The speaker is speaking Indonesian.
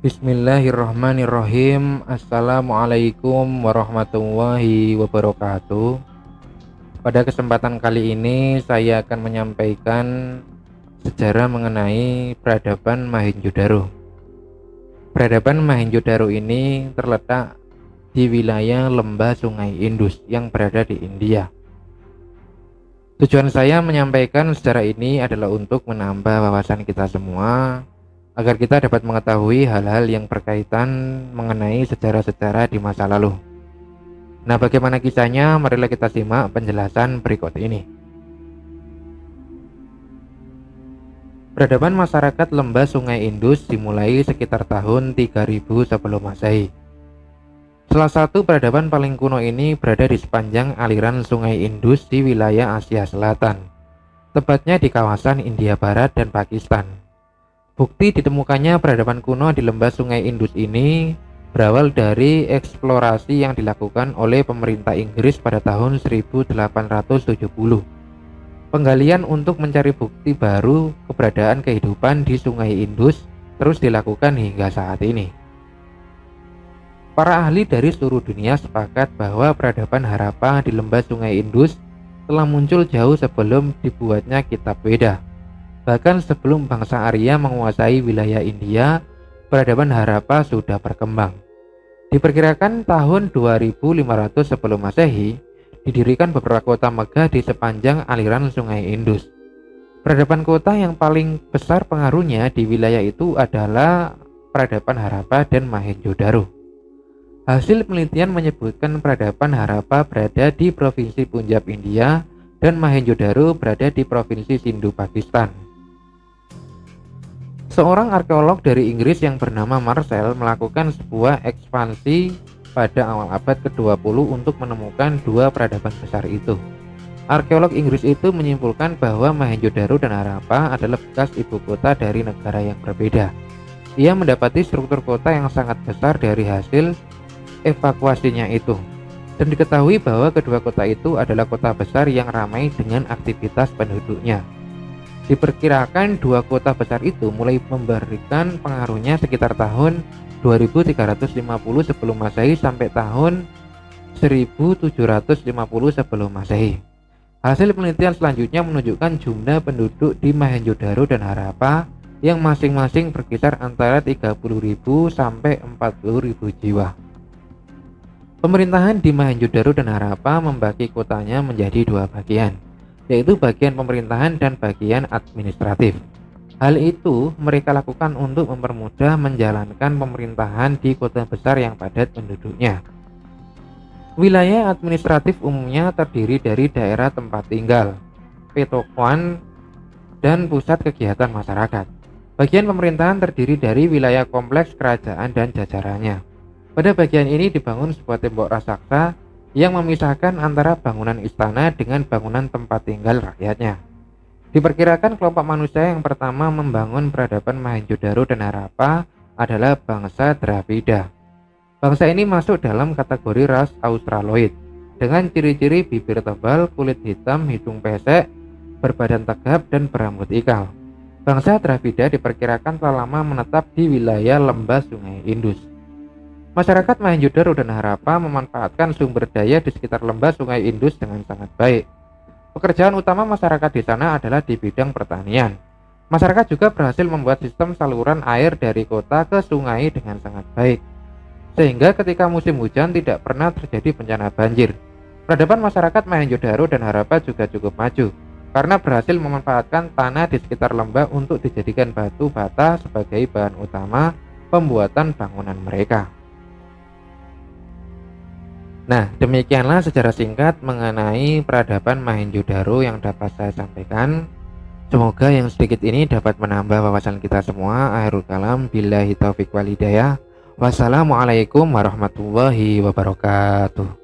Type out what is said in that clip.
Bismillahirrahmanirrahim. Assalamualaikum warahmatullahi wabarakatuh. Pada kesempatan kali ini saya akan menyampaikan sejarah mengenai peradaban Mohenjo-daro. Peradaban Mohenjo-daro ini terletak di wilayah lembah Sungai Indus yang berada di India. Tujuan saya menyampaikan sejarah ini adalah untuk menambah wawasan kita semua agar kita dapat mengetahui hal-hal yang berkaitan mengenai sejarah-sejarah di masa lalu. Nah, bagaimana kisahnya? Marilah kita simak penjelasan berikut ini. Peradaban masyarakat lembah Sungai Indus dimulai sekitar tahun 3000 sebelum Masehi. Salah satu peradaban paling kuno ini berada di sepanjang aliran Sungai Indus di wilayah Asia Selatan, tepatnya di kawasan India Barat dan Pakistan. Bukti ditemukannya peradaban kuno di lembah Sungai Indus ini berawal dari eksplorasi yang dilakukan oleh pemerintah Inggris pada tahun 1870. Penggalian untuk mencari bukti baru keberadaan kehidupan di Sungai Indus terus dilakukan hingga saat ini. Para ahli dari seluruh dunia sepakat bahwa peradaban Harappa di lembah Sungai Indus telah muncul jauh sebelum dibuatnya kitab Weda. Bahkan sebelum bangsa Arya menguasai wilayah India, peradaban Harappa sudah berkembang. Diperkirakan tahun 2500 sebelum Masehi, didirikan beberapa kota megah di sepanjang aliran Sungai Indus. Peradaban kota yang paling besar pengaruhnya di wilayah itu adalah peradaban Harappa dan Mohenjo-daro. Hasil penelitian menyebutkan peradaban Harappa berada di Provinsi Punjab, India, dan Mohenjo-daro berada di Provinsi Sindhu, Pakistan. Seorang arkeolog dari Inggris yang bernama Marcel melakukan sebuah ekspansi pada awal abad ke-20 untuk menemukan dua peradaban besar itu. Arkeolog Inggris itu menyimpulkan bahwa Mohenjo-daro dan Harappa adalah bekas ibu kota dari negara yang berbeda. Ia mendapati struktur kota yang sangat besar dari hasil evakuasinya itu, dan diketahui bahwa kedua kota itu adalah kota besar yang ramai dengan aktivitas penduduknya. Diperkirakan dua kota besar itu mulai memberikan pengaruhnya sekitar tahun 2350 sebelum Masehi sampai tahun 1750 sebelum Masehi. Hasil penelitian selanjutnya menunjukkan jumlah penduduk di Mohenjo-daro dan Harappa yang masing-masing berkisar antara 30.000 sampai 40.000 jiwa. Pemerintahan di Mohenjo-daro dan Harappa membagi kotanya menjadi dua bagian, yaitu bagian pemerintahan dan bagian administratif. Hal itu mereka lakukan untuk mempermudah menjalankan pemerintahan di kota besar yang padat penduduknya. Wilayah administratif umumnya terdiri dari daerah tempat tinggal, petokoan, dan pusat kegiatan masyarakat. Bagian pemerintahan terdiri dari wilayah kompleks kerajaan dan jajarannya. Pada bagian ini dibangun sebuah tembok raksasa yang memisahkan antara bangunan istana dengan bangunan tempat tinggal rakyatnya. Diperkirakan kelompok manusia yang pertama membangun peradaban Mohenjo-daro dan Harappa adalah bangsa Dravida. Bangsa ini masuk dalam kategori ras Australoid dengan ciri-ciri bibir tebal, kulit hitam, hidung pesek, berbadan tegap, dan berambut ikal. Bangsa Dravida diperkirakan telah lama menetap di wilayah lembah Sungai Indus. Masyarakat Mohenjo-daro dan Harappa memanfaatkan sumber daya di sekitar lembah Sungai Indus dengan sangat baik. Pekerjaan utama masyarakat di sana adalah di bidang pertanian. Masyarakat juga berhasil membuat sistem saluran air dari kota ke sungai dengan sangat baik, sehingga ketika musim hujan tidak pernah terjadi bencana banjir. Peradaban masyarakat Mohenjo-daro dan Harappa juga cukup maju, karena berhasil memanfaatkan tanah di sekitar lembah untuk dijadikan batu bata sebagai bahan utama pembuatan bangunan mereka. Nah, demikianlah sejarah singkat mengenai peradaban Mohenjo-daro yang dapat saya sampaikan. Semoga yang sedikit ini dapat menambah wawasan kita semua. Akhirul kalam, billahi taufiq wal hidayah. Wassalamualaikum warahmatullahi wabarakatuh.